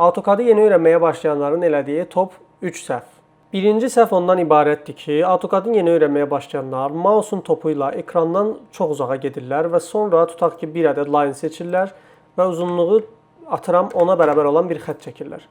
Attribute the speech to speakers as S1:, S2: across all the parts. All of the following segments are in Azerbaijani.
S1: AutoCAD-ı yeni öyrənməyə başlayanların elədiyi top 3 səhv. Birinci səhv ondan ibarətdir ki, AutoCAD-ı yeni öyrənməyə başlayanlar mausun topu ilə ekrandan çox uzağa gedirlər və sonra tutaq ki, bir ədəd line seçirlər və uzunluğu atıram 10-a bərabər olan bir xətt çəkirlər.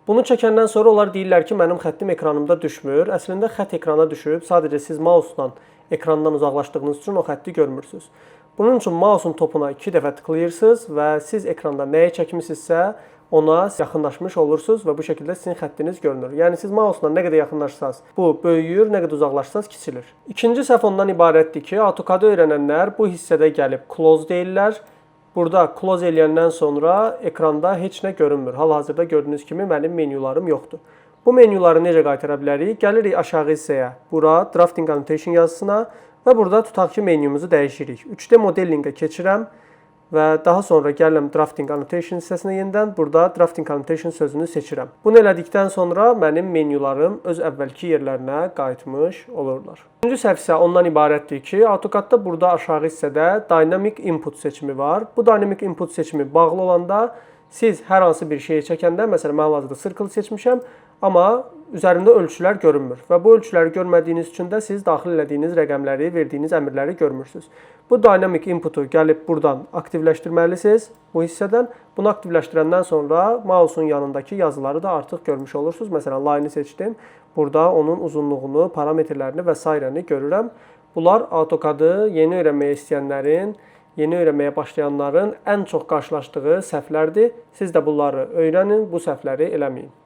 S1: Bunu çəkəndən sonra onlar deyirlər ki, mənim xəttim ekranımda düşmür. Əslində xətt ekrana düşüb, sadəcə siz mausla ekrandan uzaqlaşdığınız üçün o xətti görmürsünüz. Bunun üçün mausun topuna 2 dəfə tıklayırsınız və siz ekranda nəyi çəkmisinizsə, ona yaxınlaşmış olursunuz və bu şəkildə sizin xəttiniz görünür. Yəni siz mausla nə qədər yaxınlaşsanız, bu böyüyür, nə qədər uzaqlaşsanız kiçilir. İkinci səhv ondan ibarətdir ki, AutoCAD-ı öyrənənlər bu hissədə gəlib close deyirlər. Burada close eləyəndən sonra ekranda heç nə görünmür. Hal-hazırda gördüyünüz kimi mənim menyularım yoxdur. Bu menyuları necə qaytara bilərik? Gəlirik aşağı hissəyə, bura Drafting Annotation yazısına və burada tutaq ki, menyumuzu dəyişirik. 3D modelingə keçirəm və daha sonra gəlirəm Drafting Annotation hissəsinə yenidən. Burada Drafting Annotation sözünü seçirəm. Bunu elədikdən sonra mənim menyularım öz əvvəlki yerlərinə qayıtmış olurlar. Üçüncü səhv isə ondan ibarətdir ki, AutoCAD-da burada aşağı hissədə Dynamic Input seçimi var. Bu Dynamic Input seçimi bağlı olanda siz hər hansı bir şeyi çəkəndə, məsələn, mən hal-hazırda Circle seçmişəm, amma üzərində ölçülər görünmür və bu ölçüləri görmədiyiniz üçün də siz daxil elədiyiniz rəqəmləri, verdiyiniz əmrləri görmürsünüz. Bu Dynamic Input-u gəlib buradan aktivləşdirməlisiniz bu hissədən. Bunu aktivləşdirəndən sonra mausun yanındakı yazıları da artıq görmüş olursunuz. Məsələn, line-ı seçdim. Burada onun uzunluğunu, parametrlərini və s. görürəm. Bunlar AutoCAD-ı yeni öyrənməyə istəyənlərin, yeni öyrənməyə başlayanların ən çox qarşılaşdığı səhvlərdir. Siz də bunları öyrənin, bu səhvləri eləməyin.